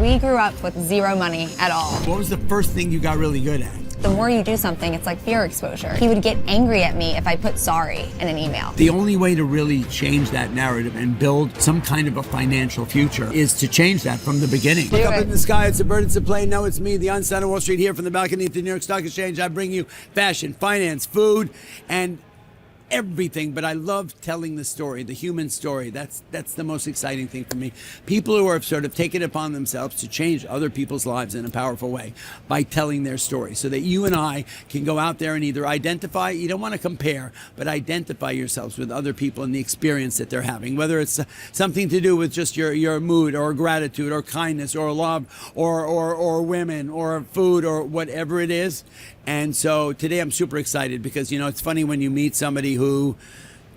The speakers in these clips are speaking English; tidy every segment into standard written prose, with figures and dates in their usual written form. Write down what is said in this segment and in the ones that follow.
we grew up with zero money at all. What was the first thing you got really good at? The more you do something, it's like fear exposure. He would get angry at me if I put sorry in an email. The only way to really change that narrative and build some kind of a financial future is to change that from the beginning. Look up in the sky, it's a bird, it's a plane. No, it's me, the Einstein of Wall Street, here from the balcony of the New York Stock Exchange. I bring you fashion, finance, food, and everything, but I love telling the story, the human story. That's the most exciting thing for me. People who are sort of taken upon themselves to change other people's lives in a powerful way by telling their story, so that you and I can go out there and either identify, you don't want to compare, but identify yourselves with other people and the experience that they're having, whether it's something to do with just your mood or gratitude or kindness or love or women or food or whatever it is. And so today I'm super excited because, you know, it's funny when you meet somebody who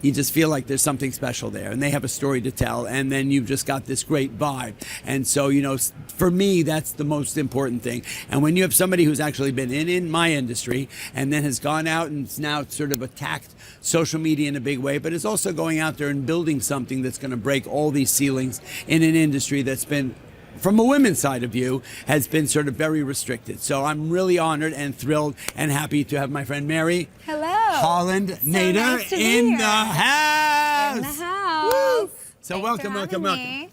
you just feel like there's something special there and they have a story to tell, and then you've just got this great vibe. And so, you know, for me, that's the most important thing. And when you have somebody who's actually been in my industry and then has gone out and now sort of attacked social media in a big way, but is also going out there and building something that's going to break all these ceilings in an industry that's been, from a women's side of view, has been sort of very restricted. So I'm really honored and thrilled and happy to have my friend Mary Holland Nater nice in the house. In the house. Woo! So Thanks welcome.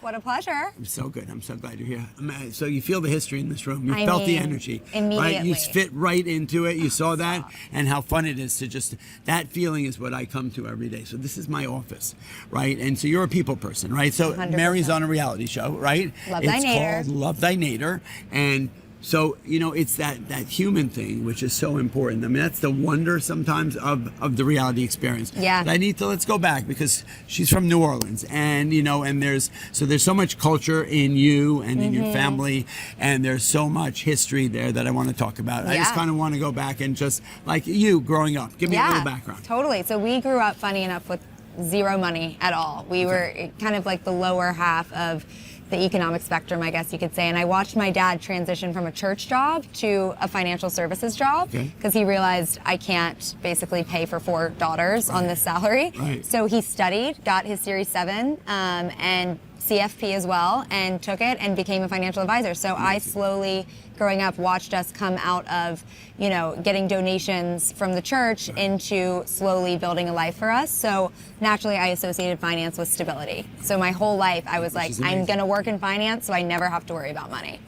What a pleasure. I'm so good. I'm so glad you're here. So you feel the history in this room. You I felt the mean, energy. immediately. Right? You fit right into it. You saw that and how fun it is to just, that feeling is what I come to every day. So this is my office, right? And so you're a people person, right? So 100%. Mary's on a reality show, right? Love Thy Nater. It's called Love Thy Nater. And so, you know, it's that human thing, which is so important. I mean, that's the wonder sometimes of the reality experience. Yeah. But let's go back because she's from New Orleans, and, you know, and there's so much culture in you and in your family, and there's so much history there that I want to talk about. I just kind of want to go back and just, like you growing up, give me a little background. Totally. So we grew up, funny enough, with zero money at all. We were kind of like the lower half of the economic spectrum, I guess you could say. And I watched my dad transition from a church job to a financial services job because he realized I can't basically pay for 4 daughters on this salary. So he studied, got his Series 7 and CFP as well, and took it and became a financial advisor. So I slowly, growing up, watched us come out of, you know, getting donations from the church into slowly building a life for us. So naturally, I associated finance with stability. So my whole life, I was like, I'm going to work in finance so I never have to worry about money.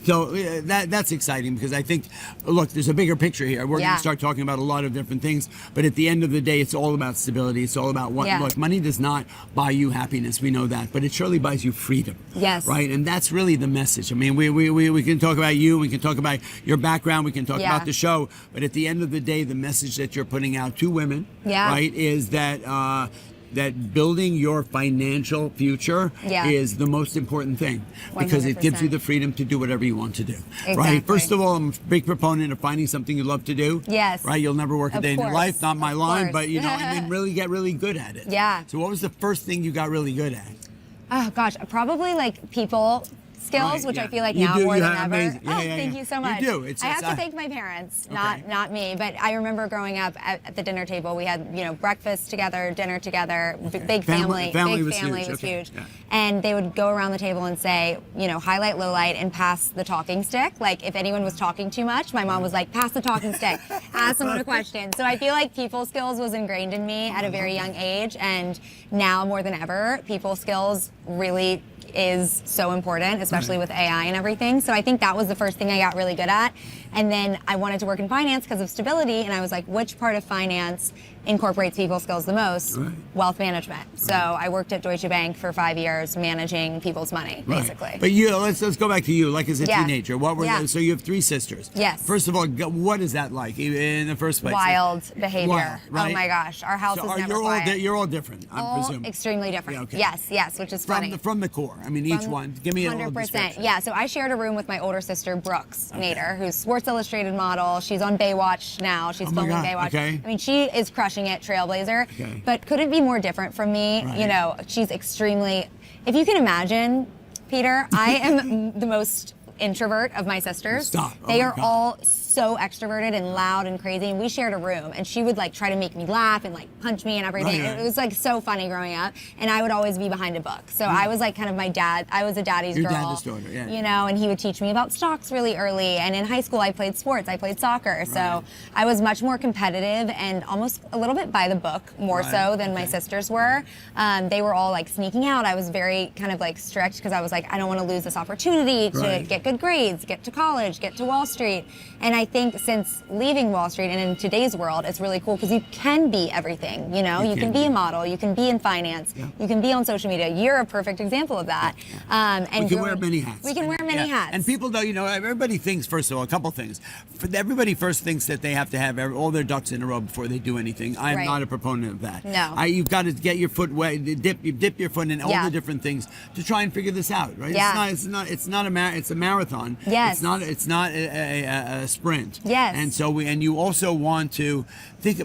So that's exciting because I think, look, there's a bigger picture here. We're going to start talking about a lot of different things, but at the end of the day, it's all about stability. It's all about what, look, money does not buy you happiness. We know that, but it surely buys you freedom. Yes. Right? And that's really the message. I mean, we can talk about you, we can talk about your background, we can talk about the show, but at the end of the day, the message that you're putting out to women, right, is that, that building your financial future is the most important thing because 100%. It gives you the freedom to do whatever you want to do. Right? First of all, I'm a big proponent of finding something you love to do. Right? You'll never work a day in your life, not my line, but you know, and then really get really good at it. So what was the first thing you got really good at? Oh gosh, probably like people skills, which I feel like now more than ever. Thank you so much. You do. I have to thank my parents, not me. But I remember growing up at the dinner table, we had, you know, breakfast together, dinner together, big family. Family big was family huge. was huge. And they would go around the table and say, you know, highlight, low light, and pass the talking stick. Like if anyone was talking too much, my mom was like, pass the talking stick, ask someone a question. So I feel like people skills was ingrained in me at a very young age, and now more than ever, people skills really is so important, especially with AI and everything. So I think that was the first thing I got really good at. And then I wanted to work in finance because of stability, and I was like, which part of finance incorporates people skills the most? Wealth management. So I worked at Deutsche Bank for 5 years managing people's money, basically. But you, let's go back to you, like as a teenager. What were so you have 3 sisters. First of all, what is that like in the first place? Wild behavior. Oh my gosh, our house is never quiet. You're all different, I'm presuming. Extremely different. Yes, which is funny. From the core. I mean, each one. Give me a little description. 100%. Yeah, so I shared a room with my older sister, Brooks Nater, who's Sports Illustrated model. She's on Baywatch now. She's filming Baywatch. I mean, she is crushing it, trailblazer. But couldn't be more different from me. You know, she's extremely, if you can imagine, Peter, I am the most introvert of my sisters. Stop. They are all so extroverted and loud and crazy, and we shared a room, and she would like try to make me laugh and like punch me and everything. Right. It was like so funny growing up, and I would always be behind a book. So I was like kind of my dad. I was a daddy's Your girl. daddy's daughter, yeah. You know, and he would teach me about stocks really early. And in high school, I played sports. I played soccer. So I was much more competitive and almost a little bit by the book, more so than my sisters were. They were all like sneaking out. I was very kind of like strict because I was like, I don't want to lose this opportunity to get good grades, get to college, get to Wall Street. And I think since leaving Wall Street and in today's world, it's really cool because you can be everything. You know, you can be a model, you can be in finance, you can be on social media. You're a perfect example of that. And we can wear many hats. We can wear many hats. And people don't, you know, everybody thinks, first of all, a couple things. Everybody first thinks that they have to have all their ducks in a row before they do anything. I'm not a proponent of that. No. You've got to get your foot wet, dip your foot in all the different things to try and figure this out, right? Yeah. It's a marathon. Yes. It's not a sprint. Yes. And so and you also want to think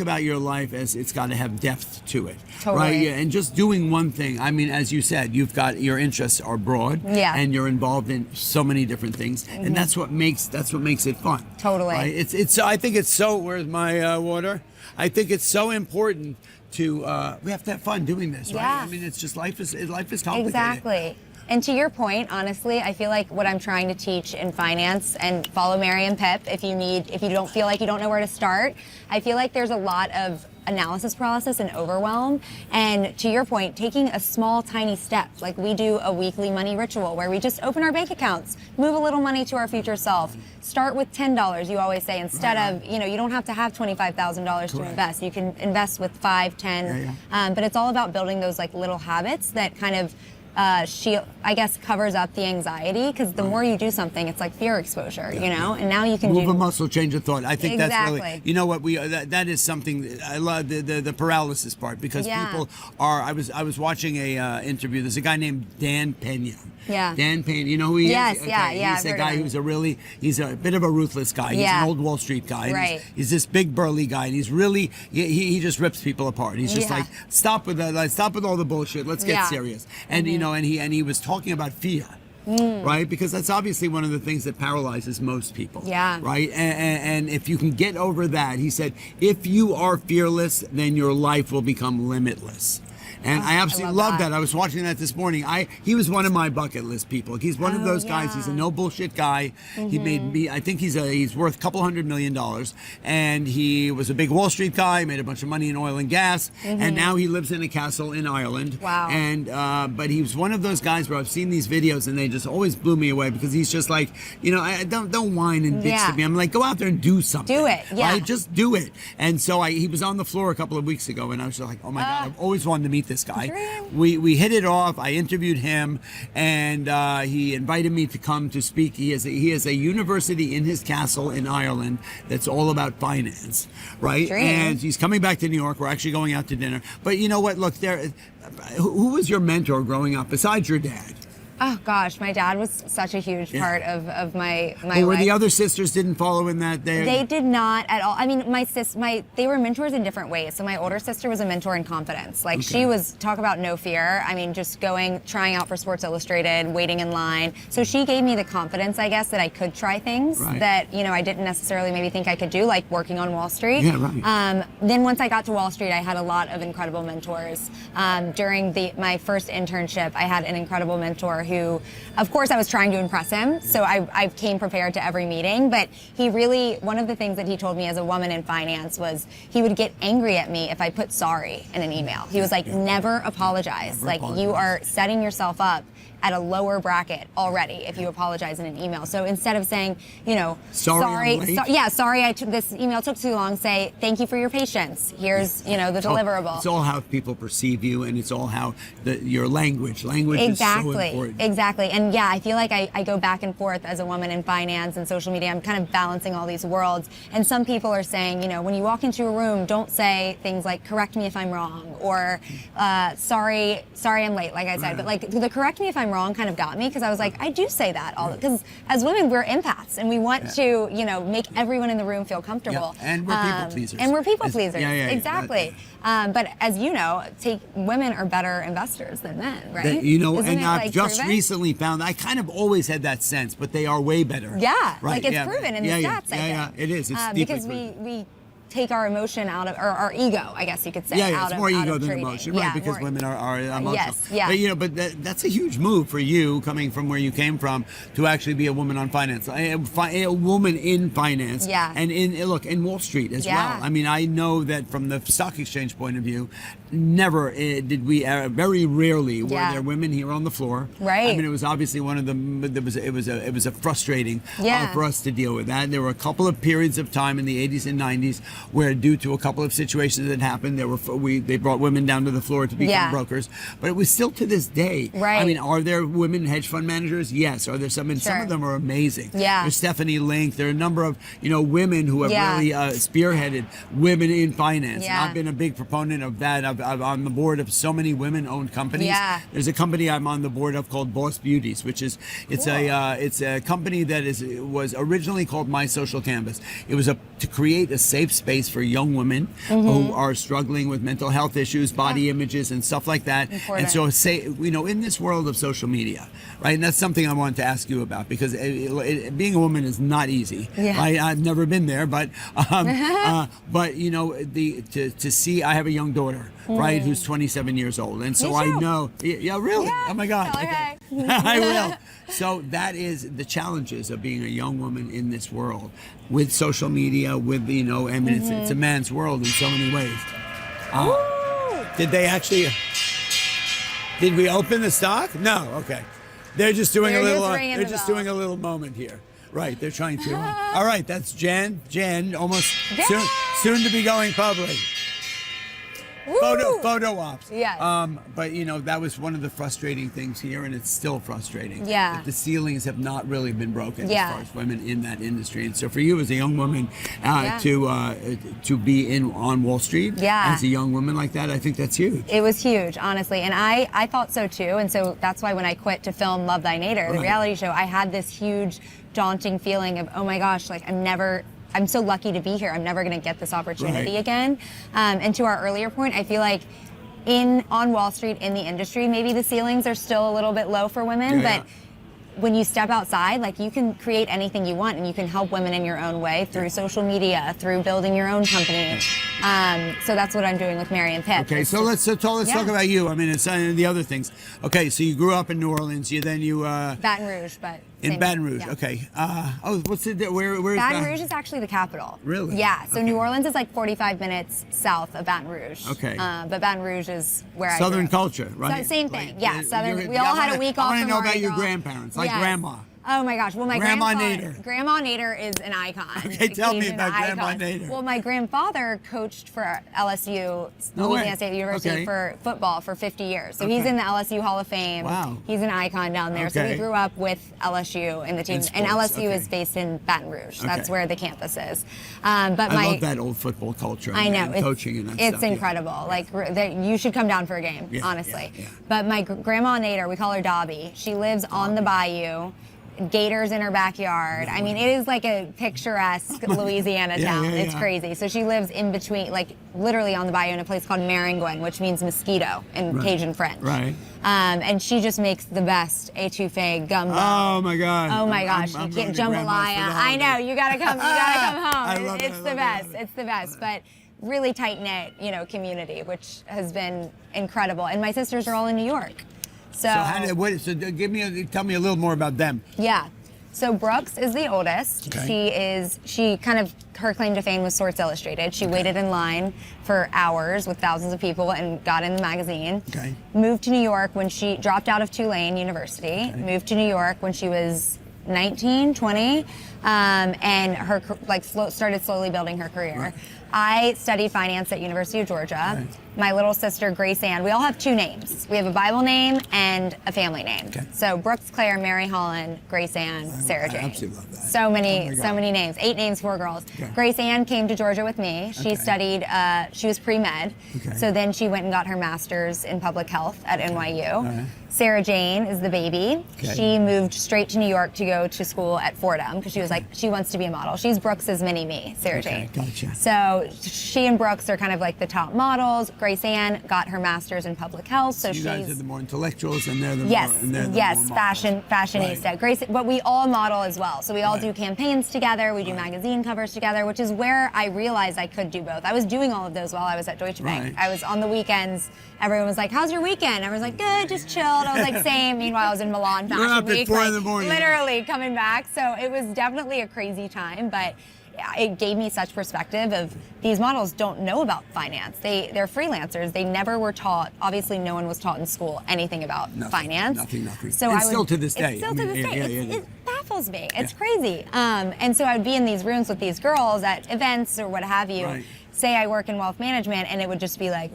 about your life as it's got to have depth to it. Totally. Right? Yeah. And just doing one thing. I mean, as you said, you've got your interests are broad. Yeah. And you're involved in so many different things, and that's what makes it fun. Totally. Right? It's I think it's so. Where's my water? I think it's so important to we have to have fun doing this, right? Yeah. I mean, it's just life is complicated. Exactly. And to your point, honestly, I feel like what I'm trying to teach in finance, and follow Mary and Pip if you don't feel like you don't know where to start. I feel like there's a lot of analysis paralysis and overwhelm. And to your point, taking a small, tiny step, like we do a weekly money ritual where we just open our bank accounts, move a little money to our future self. Start with $10, you always say, instead of, you know, you don't have to have $25,000 to invest. You can invest with 5, 10. But it's all about building those like little habits that kind of I guess covers up the anxiety, because the more you do something, it's like fear exposure, you know, and now you can move a muscle, change a thought. I think that's really, you know what, that is something that I love, the paralysis part, because people are. I was watching a interview. There's a guy named Dan Pena. Yeah. Dan Pena, you know who he is? Yes, Okay. He's a guy who's he's a bit of a ruthless guy. He's an old Wall Street guy. Right. He's this big burly guy, and he's really he just rips people apart. He's just like, stop with that, like, stop with all the bullshit. Let's get serious. And you know, and he was talking about fear. Right? Because that's obviously one of the things that paralyzes most people. Yeah. Right? And if you can get over that, he said, if you are fearless, then your life will become limitless. And I absolutely love that. I was watching that this morning. He was one of my bucket list people. He's one of those guys. He's a no bullshit guy. He made me. I think he's worth a couple $100 million, and he was a big Wall Street guy. Made a bunch of money in oil and gas, and now he lives in a castle in Ireland. Wow. And but he was one of those guys where I've seen these videos, and they just always blew me away, because he's just like, you know, don't whine and bitch to me. I'm like, go out there and do something. Do it. Yeah. Right? Just do it. And so he was on the floor a couple of weeks ago, and I was just like, oh my God, I've always wanted to meet this guy. We hit it off. I interviewed him, and he invited me to come to speak. He has a university in his castle in Ireland that's all about finance, right? And he's coming back to New York. We're actually going out to dinner. But you know what? Look, who was your mentor growing up besides your dad? Oh gosh, my dad was such a huge part of my Or were life. the other sisters didn't follow in that? They did not at all. I mean, they were mentors in different ways. So my older sister was a mentor in confidence. Like she was, talk about no fear. I mean, just trying out for Sports Illustrated, waiting in line. So she gave me the confidence, I guess, that I could try things that, you know, I didn't necessarily maybe think I could do, like working on Wall Street. Yeah, right. Then once I got to Wall Street, I had a lot of incredible mentors. During my first internship, I had an incredible mentor who, of course, I was trying to impress him, so I came prepared to every meeting, but one of the things that he told me as a woman in finance was he would get angry at me if I put sorry in an email. He was like, never apologize. You are setting yourself up at a lower bracket already if you apologize in an email. So instead of saying, you know, sorry, this email took too long, say, thank you for your patience. Here's, you know, the deliverable. It's all how people perceive you, and it's all how your language is so important. Exactly. And yeah, I feel like I go back and forth as a woman in finance and social media. I'm kind of balancing all these worlds. And some people are saying, you know, when you walk into a room, don't say things like, correct me if I'm wrong, or sorry I'm late, like I said. But like the correct me if I'm I'm wrong kind of got me because I was like, I do say that all because as women we're empaths and we want to, you know, make everyone in the room feel comfortable. Yeah. And we're people pleasers. And we're people pleasers. Yeah. Exactly. But as you know, women are better investors than men, right? You know, Isn't and it, I've like, just proven? recently found I kind of always had that sense, but they are way better. Yeah, right. like it's proven in the stats. Yeah, it is. It's deeply because proven. we take our emotion out of, or our ego, I guess you could say. Yeah, out it's more of, ego out of than trading. emotion, right? Because more, women are emotional. Yes, yeah. But, you know, that's a huge move for you, coming from where you came from, to actually be a woman on finance, a woman in finance. Yeah. And in Wall Street as Yeah. well. I mean, I know that from the stock exchange point of view, never did we, very rarely were there women here on the floor. Right. I mean, it was obviously one of them. It was a frustrating for us to deal with that. There were a couple of periods of time in the 80s and 90s where, due to a couple of situations that happened, they brought women down to the floor to become brokers. But it was still to this day. Right. I mean, are there women hedge fund managers? Yes. Are there some? And some of them are amazing. Yeah. There's Stephanie Link. There are a number of women who have really spearheaded women in finance. Yeah. And I've been a big proponent of that. I'm on the board of so many women-owned companies. Yeah. There's a company I'm on the board of called Boss Beauties, which is it's a company that was originally called My Social Canvas. It was to create a safe space for young women who are struggling with mental health issues, body images, and stuff like that. Important. And so, in this world of social media, right? And that's something I wanted to ask you about, because being a woman is not easy. Yeah. Right? I've never been there, but to see, I have a young daughter, right, who's 27 years old, and so I know. Yeah, really? Yeah. Oh my God. Tell her Okay. I will. So that is the challenges of being a young woman in this world, with social media, with I mean, it's a man's world in so many ways. Did they actually? Did we open the stock? No. Okay. They're just doing a little. They're just doing a little moment here. Right. They're trying to. All right. That's Jen. Jen, almost soon to be going public. Photo ops. Yes. But that was one of the frustrating things here, and it's still frustrating. Yeah. That the ceilings have not really been broken Yeah. as far as women in that industry. And so for you as a young woman to be on Wall Street as a young woman like that, I think that's huge. It was huge, honestly, and I thought so too. And so that's why when I quit to film Love Thy Nater, the reality show, I had this huge, daunting feeling of, oh my gosh, like I'm so lucky to be here. I'm never going to get this opportunity again. And to our earlier point, I feel like on Wall Street, in the industry, maybe the ceilings are still a little bit low for women, but when you step outside, like, you can create anything you want, and you can help women in your own way through social media, through building your own company. So that's what I'm doing with Mary and Pip. Okay, so let's talk about you. I mean, it's the other things. Okay, so you grew up in New Orleans. Baton Rouge, but in Baton Rouge. Yeah. Okay. What's it? Where is Baton Rouge is actually the capital. Really? Yeah. So New Orleans is like 45 minutes south of Baton Rouge. Okay. But Baton Rouge is where I Southern grew up. culture, right? So, same thing. Like, Yeah. Southern. We all had a week off. I want to know about your Mardi Gras. grandparents, like Grandma. Oh my gosh. Well, my Grandma Nater. Grandma Nater is an icon. Okay, tell me about Grandma icon. Nater. Well, my grandfather coached for LSU, Louisiana State University, for football for 50 years. So he's in the LSU Hall of Fame. Wow. He's an icon down there. So we grew up with LSU in the team. And LSU is based in Baton Rouge. That's where the campus is. But I love that old football culture. I know. And coaching and that it's stuff. incredible. Like, you should come down for a game, honestly. Yeah. But my Grandma Nater, we call her Dobby. She lives on the bayou. Gators in her backyard. I mean, it is like a picturesque Louisiana town. It's crazy. So she lives in between, like, literally on the bayou, in a place called Maringouin, which means mosquito in Cajun French. Right. And she just makes the best etouffee gumbo. Oh my God. Oh my gosh. I'm You can't going to Grandma's jambalaya. for the I know. You gotta come. You gotta come home. I love It's the best. It's the best. But really tight knit, community, which has been incredible. And my sisters are all in New York. So tell me a little more about them. Yeah. So Brooks is the oldest. Okay. Her claim to fame was Sports Illustrated. She waited in line for hours with thousands of people and got in the magazine. Okay. Moved to New York when she dropped out of Tulane University. Okay. Moved to New York when she was 19, 20, and started slowly building her career. Right. I studied finance at University of Georgia. Right. My little sister, Grace Ann, we all have two names. We have a Bible name and a family name. Okay. So Brooks, Claire, Mary Holland, Grace Ann, Sarah Jane. I absolutely love that. So many names. 8 names, 4 girls. Okay. Grace Ann came to Georgia with me. She studied, she was pre-med. Okay. So then she went and got her master's in public health at NYU. Sarah Jane is the baby. Okay. She moved straight to New York to go to school at Fordham because she was like, she wants to be a model. She's Brooks's mini-me, Sarah Jane. Gotcha. So she and Brooks are kind of like the top models. Grace Ann got her master's in public health, so you guys are she's the more intellectuals, and they're the yes, more, and they're the yes, more fashionista. Right. Grace, but we all model as well. So we all Right. do campaigns together. We do magazine covers together, which is where I realized I could do both. I was doing all of those while I was at Deutsche Bank. Right. I was on the weekends. Everyone was like, "How's your weekend?" Everyone's like, "Good, just chilled." I was like, "Same." Meanwhile, I was in Milan You're Fashion up at Week, 4 in like, the morning. literally coming back. So it was definitely a crazy time, but it gave me such perspective of these models don't know about finance. They're freelancers. They never were taught. Obviously, no one was taught in school anything about finance. Nothing. So And still to this day. It's still to this day. Yeah. It baffles me. It's crazy. And so I'd be in these rooms with these girls at events or what have you. Right. Say I work in wealth management, and it would just be like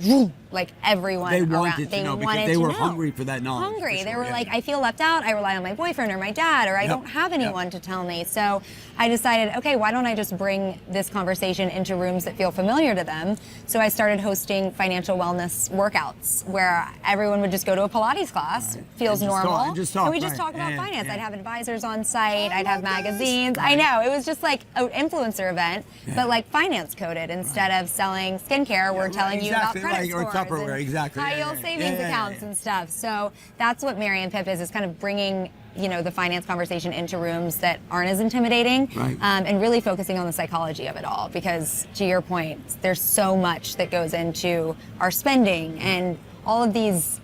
everyone They around. wanted to know because they were hungry for that knowledge. Hungry. For They sure, were yeah. like, I feel left out. I rely on my boyfriend or my dad, or I don't have anyone to tell me. So I decided, okay, why don't I just bring this conversation into rooms that feel familiar to them? So I started hosting financial wellness workouts where everyone would just go to a Pilates class. Feels And just normal. talk- and just talk, we just right. talk about Yeah, finance. yeah. I'd have advisors on site. I'd have love this. magazines. I know. It was just like an influencer event, but like finance coded instead of selling skincare. We're telling exactly, you about credit or scores Tupperware, and exactly. high Yeah, yield yeah. savings Yeah. accounts and stuff. So that's what Mary Pip is kind of bringing the finance conversation into rooms that aren't as intimidating, Right. And really focusing on the psychology of it all. Because to your point, there's so much that goes into our spending and all of these.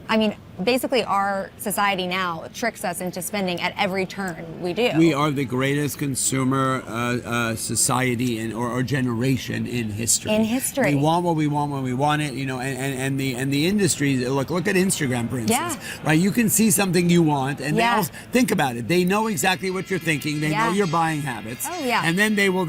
I mean, basically our society now tricks us into spending at every turn we do. We are the greatest consumer society or generation in history. In history. We want what we want when we want it, and the industry. Look at Instagram, for instance. Yeah. Right, you can see something you want, and they Yeah. also think about it. They know exactly what you're thinking. They know Yeah. your buying habits. Oh, yeah. And then they will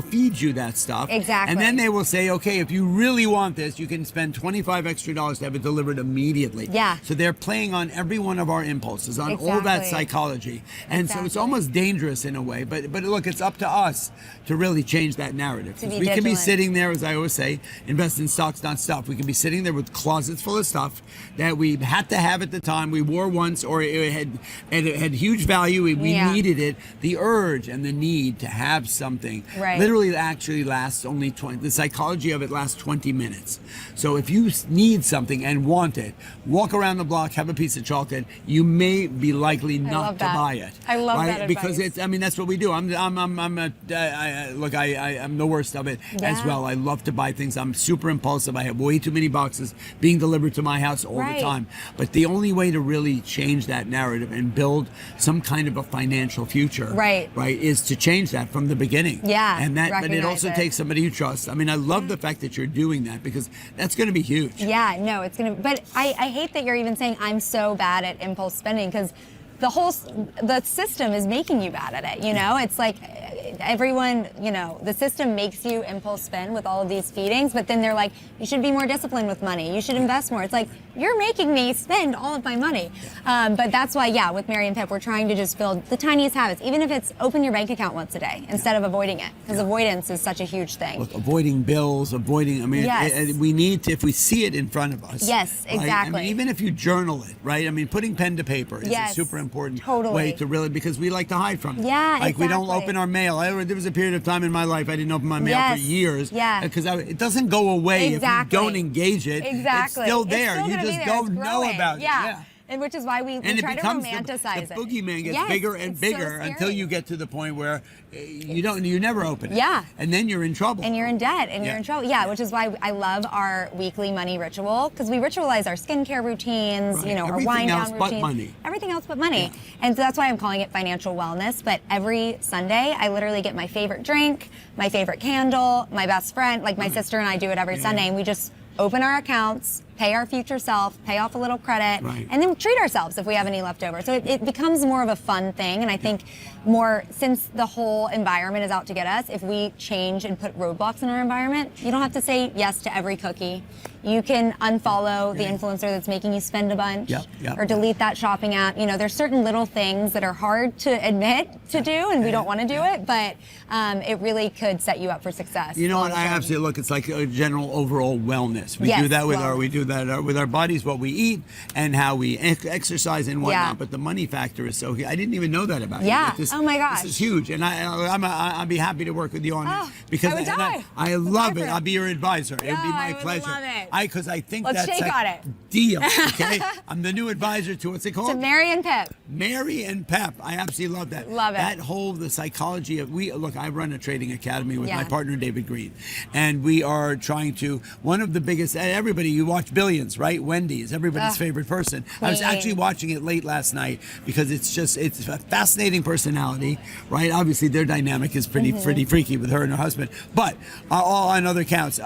feed you that stuff. Exactly. And then they will say, okay, if you really want this, you can spend $25 extra to have it delivered immediately. Yeah. So they're playing on every one of our impulses, on all that Exactly. psychology. And so it's Exactly. almost dangerous in a way, but look, it's up to us to really change that narrative. To be We can be vigilant. sitting there, as I always say, invest in stocks, not stuff. We can be sitting there with closets full of stuff that we had to have at the time, we wore once, or it had huge value, we Yeah. needed it. The urge and the need to have something Right. literally actually lasts only 20, the psychology of it lasts 20 minutes. So if you need something and want it, walk around the block, have a piece of chocolate, you may be likely love not to that. buy it. I love that Because advice. that's what we do. I'm the worst of it as Yeah. well. I love to buy things. I'm super impulsive. I have way too many boxes being delivered to my house all Right. the time. But the only way to really change that narrative and build some kind of a financial future, Right. is to change that from the beginning. Yeah, But it recognize also it. takes somebody you trust. I mean, I love the fact that you're doing that because that's going to be huge. Yeah, no, it's gonna. But I hate that you're even saying I'm so bad at impulse spending because the system is making you bad at it. It's like everyone. The system makes you impulse spend with all of these feedings, but then they're like, you should be more disciplined with money. You should invest more. It's like you're making me spend all of my money. But that's why, with Mary and Pip, we're trying to just build the tiniest habits, even if it's open your bank account once a day instead of avoiding it, because avoidance is such a huge thing. Look, avoiding bills, Yes. we need to, if we see it in front of us. Yes, right? exactly. Even if you journal it, right? Putting pen to paper is Yes, a super important totally. way to really, because we like to hide from it. Yeah, Like we don't exactly. open our mail. There was a period of time in my life I didn't open my mail for Yes, years. yeah. Because it doesn't go away Exactly. if you don't engage it. Exactly. It's still It's there. still You gonna be just there. don't It's know growing. about it. Yeah. And which is why we And it try to becomes romanticize the it. boogeyman gets Yes, bigger and it's so bigger until scary. you get to the point where you never open it. Yeah. And then you're in trouble. And you're in debt and you're Yeah. in trouble. Yeah, which is why I love our weekly money ritual because we ritualize our skincare routines, Right. our Everything wind down else but routines. money. Everything else but money. And so that's why I'm calling it financial wellness. But every Sunday, I literally get my favorite drink, my favorite candle, my best friend, like my sister and I do it every Sunday, and we just open our accounts, pay our future self, pay off a little credit, Right. and then treat ourselves if we have any left over. So it becomes more of a fun thing. And I think since the whole environment is out to get us, if we change and put roadblocks in our environment, you don't have to say yes to every cookie. You can unfollow the influencer that's making you spend a bunch Yep. or delete that shopping app. There's certain little things that are hard to admit to do and we don't want to do it, but it really could set you up for success. You know what? long I term. absolutely look. It's like a general overall wellness. We Yes, do that with wellness. we do with our bodies, what we eat and how we exercise and whatnot. Yeah. But the money factor is so huge. I didn't even know that about you. Yeah. This, Oh my gosh. This is huge, and I'd be happy to work with you on it because I would die. I love it. I'll be your advisor. It would be my I would pleasure. love it. Because I think Let's that's shake on it. deal. Okay, I'm the new advisor to what's it called? To Mary and Pip. Mary and Pep. I absolutely love that. Love it. That whole the psychology of look. I run a trading academy with my Yeah. partner David Green, and we are trying to one of the biggest. Everybody, you watch Billions, right? Wendy is everybody's favorite person. I was actually watching it late last night because it's a fascinating personality, right? Obviously, their dynamic is pretty freaky with her and her husband, but all on other counts.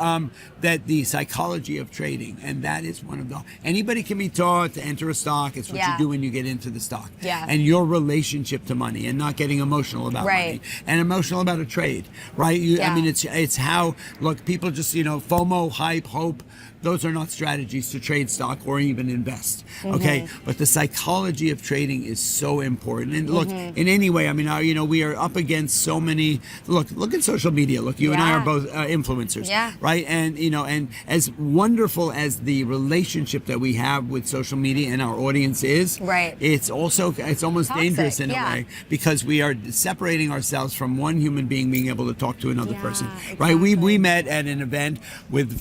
That the psychology of trading, and that is one of the anybody can be taught to enter a stock. It's what you do when you get into the stock, and your relationship to money, and not getting emotional about money, and emotional about a trade, right? I mean, it's how look people just FOMO, hype, hope. Those are not strategies to trade stock or even invest. Okay, but the psychology of trading is so important. And look, in any way, I mean, we are up against so many. Look at social media. Look, you and I are both influencers, right? And and as wonderful as the relationship that we have with social media and our audience is, it's almost toxic, dangerous in a way because we are separating ourselves from one human being being able to talk to another person, right? We met at an event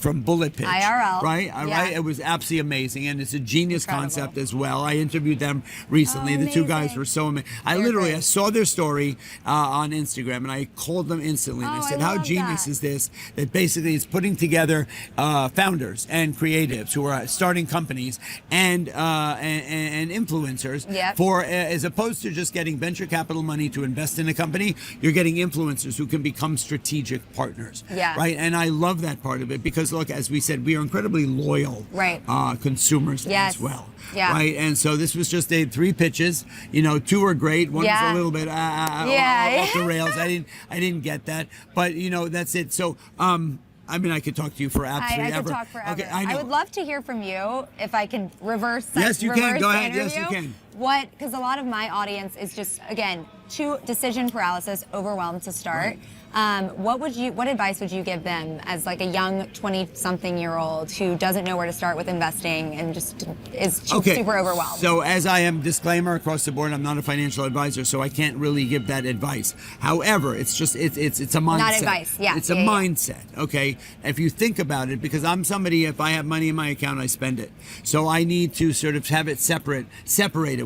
from Bullet Pitch. IRL. Right? It was absolutely amazing, and it's a genius concept as well. I interviewed them recently. The two guys were so amazing. I saw their story on Instagram, and I called them instantly. And I said, how genius is this? That basically it's putting together founders and creatives who are starting companies and influencers for as opposed to just getting venture capital money to invest in a company, you're getting influencers who can become strategic partners. Right? And I love that part of it because, look, as we said, we are incredibly loyal consumers as well. Right, and so this was just 3 pitches. 2 were great. One was a little bit off the rails. I didn't get that, but that's it. So I mean, I could talk to you for absolutely I ever. could talk forever. Okay, I know. I would love to hear from you if I can reverse. Yes, you can. Go ahead. Interview. Yes, you can. Because a lot of my audience is just again decision paralysis, overwhelmed to start. What advice would you give them as like a young 20-something-year-old who doesn't know where to start with investing and just is super overwhelmed? So as I am, disclaimer across the board, I'm not a financial advisor, so I can't really give that advice. However, it's a mindset. Not advice, It's a mindset, okay? If you think about it, because I'm somebody, if I have money in my account, I spend it. So I need to sort of have it separated.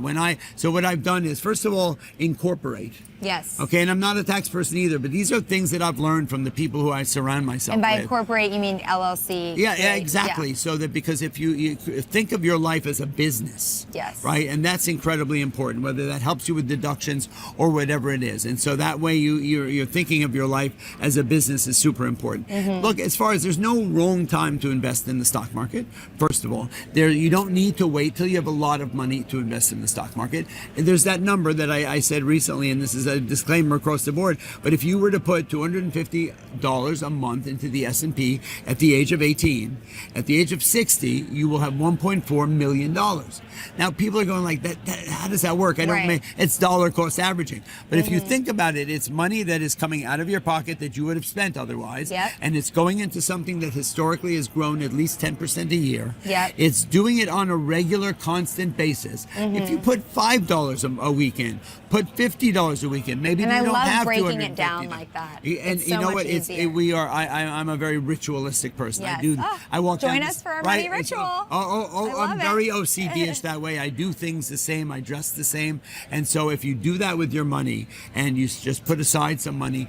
So what I've done is, first of all, incorporate. Yes. Okay, and I'm not a tax person either, but these are things that I've learned from the people who I surround myself with. And by incorporate, you mean LLC? Yeah, exactly. Yeah. So that because if you think of your life as a business, right, and that's incredibly important, whether that helps you with deductions or whatever it is. And so that way you're thinking of your life as a business is super important. Look, as far as there's no wrong time to invest in the stock market, first of all, you don't need to wait till you have a lot of money to invest in the stock market. And there's that number that I said recently, and this is a disclaimer across the board, but if you were to put $250 a month into the S&P at the age of 18, at the age of 60, you will have $1.4 million. Now, people are going like, that how does that work? It's dollar cost averaging. But if you think about it, it's money that is coming out of your pocket that you would have spent otherwise, and it's going into something that historically has grown at least 10% a year. It's doing it on a regular, constant basis. If you put $5 a week in, put $50 a week in, maybe you don't have to. And I love breaking it down like that. And it's you so know much what? Easier. I'm a very ritualistic person. Yes. I walk Join down us for a money ritual. I'm very OCD-ish that way. I do things the same. I dress the same. And so if you do that with your money and you just put aside some money,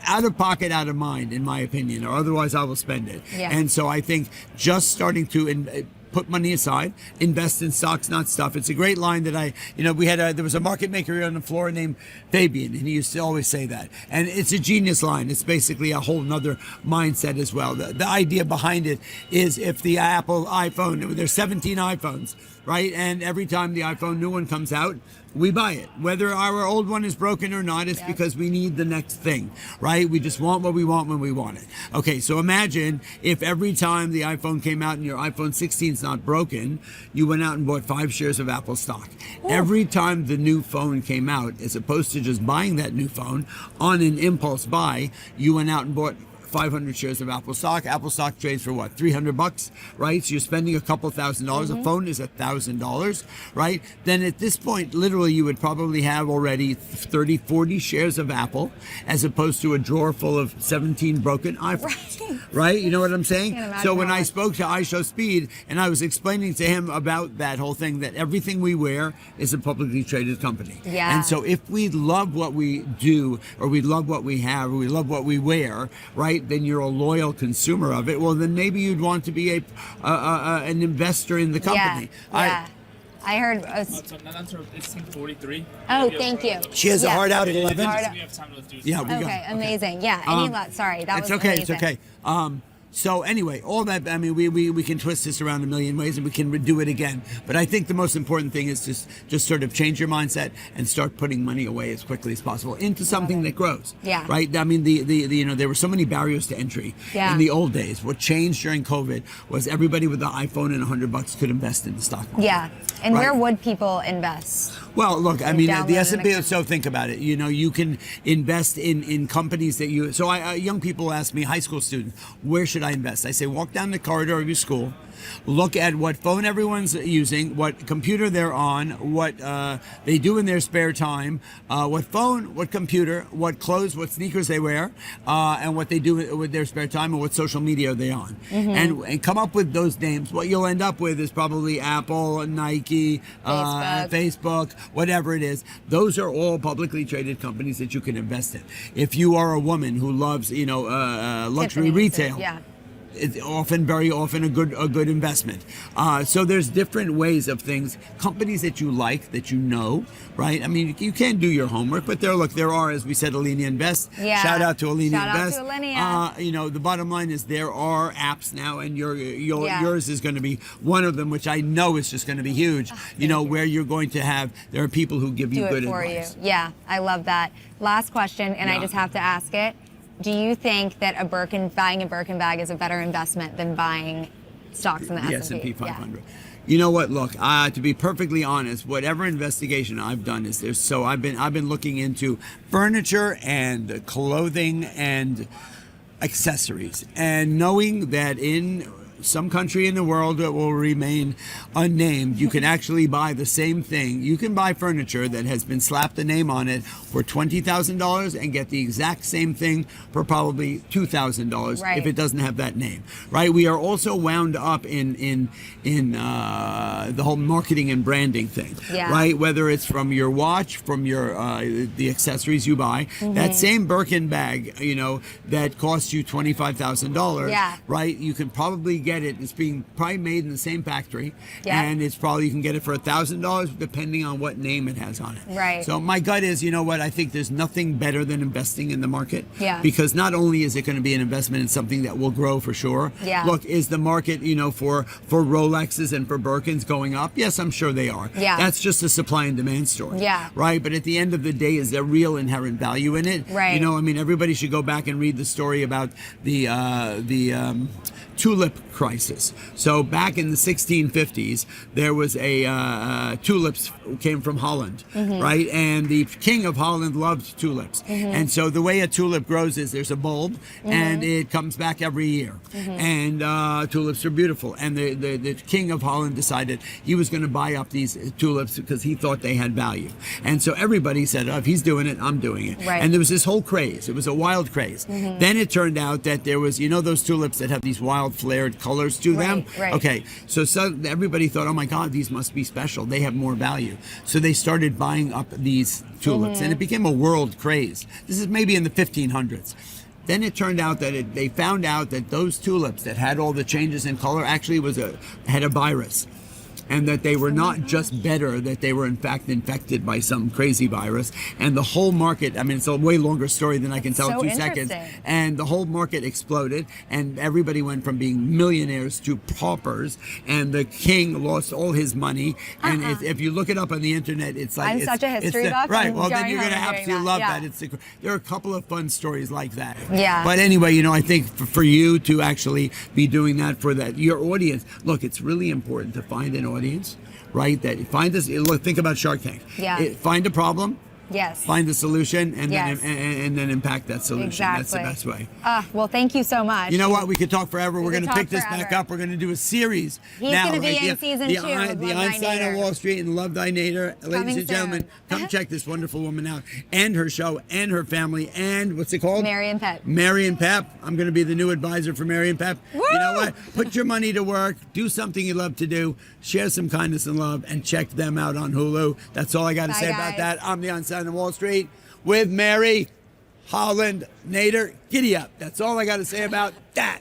out of pocket, out of mind, in my opinion, or otherwise I will spend it. And so I think just starting to put money aside, invest in stocks, not stuff. It's a great line that there was a market maker here on the floor named Fabian, and he used to always say that. And it's a genius line. It's basically a whole nother mindset as well. The idea behind it is if the Apple iPhone, there's 17 iPhones, right? And every time the iPhone new one comes out, we buy it. Whether our old one is broken or not, it's because we need the next thing, right? We just want what we want when we want it. Okay, so imagine if every time the iPhone came out and your iPhone 16 is not broken, you went out and bought 5 shares of Apple stock. Ooh. Every time the new phone came out, as opposed to just buying that new phone on an impulse buy, you went out and bought 500 shares of Apple stock. Apple stock trades for what, $300, right? So you're spending a couple $1,000. A phone is $1,000, right? Then at this point, literally, you would probably have already 30, 40 shares of Apple, as opposed to a drawer full of 17 broken iPhones, right? You know what I'm saying? So when I spoke to iShow Speed and I was explaining to him about that whole thing, that everything we wear is a publicly traded company. Yeah. And so if we love what we do, or we love what we have, or we love what we wear, right, then you're a loyal consumer of it. Well, then maybe you'd want to be an investor in the company. Yeah. I heard. So that's her, it's team 43. Oh, thank you. She has a heart out at 11. We have time to do Yeah, we got. Okay, amazing. Yeah. Sorry, that was okay. amazing. It's okay. So anyway, all that, I mean, we can twist this around a million ways, and we can do it again. But I think the most important thing is just sort of change your mindset and start putting money away as quickly as possible into something that grows. Yeah. Right. I mean, the there were so many barriers to entry in the old days. What changed during COVID was everybody with an iPhone and $100 could invest in the stock market. Yeah. And Right. where would people invest? Well, look, I mean, download the an S&P, account. so think about it. You know, you can invest in companies that you, so young people ask me, high school students, where should I invest? I say, walk down the corridor of your school, look at what phone everyone's using, what computer they're on, what they do in their spare time, what phone, what computer, what clothes, what sneakers they wear, and what they do with their spare time, and what social media are they on. And come up with those names. What you'll end up with is probably Apple, Nike, Facebook, whatever it is. Those are all publicly traded companies that you can invest in. If you are a woman who loves, luxury Tiffany's, retail, yeah. it's very often a good investment. So there's different ways of things, companies that you like, that you know, right? I mean, you can do your homework, but there are, as we said, Alinea Invest. Yeah. Shout out to Alinea Shout out Invest. to Alinea. The bottom line is there are apps now, and yours is going to be one of them, which I know is just going to be huge. Where you're going to have, there are people who give you Do good it for advice. you. Yeah, I love that. Last question, and I Yeah. just have to ask it. Do you think that buying a Birkin bag is a better investment than buying stocks in the The S&P? S&P 500. You know what? Look, to be perfectly honest, whatever investigation I've done I've been looking into furniture and clothing and accessories, and knowing that in some country in the world that will remain unnamed, you can actually buy the same thing. You can buy furniture that has been slapped a name on it for $20,000 and get the exact same thing for probably $2,000 Right. if it doesn't have that name. Right? We are also wound up in the whole marketing and branding thing. Yeah. Right? Whether it's from your watch, from your the accessories you buy, that same Birkin bag, that costs you $25,000. Yeah. Right? You can probably get it. It's being probably made in the same factory, Yeah. and it's probably, you can get it for $1,000 depending on what name it has on it. Right. So my gut is, you know what? I think there's nothing better than investing in the market. Yeah. Because not only is it going to be an investment in something that will grow for sure. Yeah. Look, is the market, for Rolexes and for Birkins going up? Yes, I'm sure they are. Yeah. That's just a supply and demand story. Yeah. Right. But at the end of the day, is there real inherent value in it? Right. Everybody should go back and read the story about the tulip crisis. So back in the 1650s, there was tulips came from Holland, right? And the king of Holland loved tulips. And so the way a tulip grows is there's a bulb, and it comes back every year. And tulips are beautiful. And the king of Holland decided he was going to buy up these tulips because he thought they had value. And so everybody said, oh, if he's doing it, I'm doing it. Right. And there was this whole craze. It was a wild craze. Then it turned out that there was, those tulips that have these wild flared colors to them? Right. Okay, so everybody thought, oh my God, these must be special. They have more value. So they started buying up these tulips, and it became a world craze. This is maybe in the 1500s. Then it turned out that they found out that those tulips that had all the changes in color actually had a virus. And that they were not just better, that they were in fact infected by some crazy virus. And the whole market, it's a way longer story than I can tell in 2 seconds. And the whole market exploded, and everybody went from being millionaires to paupers, and the king lost all his money. And if you look it up on the internet, it's like... I'm such a history buff. Right, well then going you're going to home and absolutely doing love that. that. There are a couple of fun stories like that. Yeah. But anyway, I think for you to actually be doing that for your audience, look, it's really important to find an audience, right? That find this. Look, think about Shark Tank. Yeah. Find a problem, Yes. find a solution, and Yes. then and then impact that solution. Exactly. That's the best way. Well, thank you so much. You know what? We could talk forever. We're could going to talk pick this back forever. up. We're going to do a series. He's now, gonna be right? in season the 2 of The Love Thy Einstein on Nater. Wall Street and Love Thy Nater. Ladies Coming and gentlemen, soon. come check this wonderful woman out and her show and her family and what's it called? Mary and Pip. Mary and Pep. I'm going to be the new advisor for Mary and Pep. Woo! You know what? Put your money to work. Do something you love to do. Share some kindness and love and check them out on Hulu. That's all I got to Bye, say guys. about that. I'm the Einstein on Wall Street with Mary Holland Nater. Giddy up. That's all I got to say about that.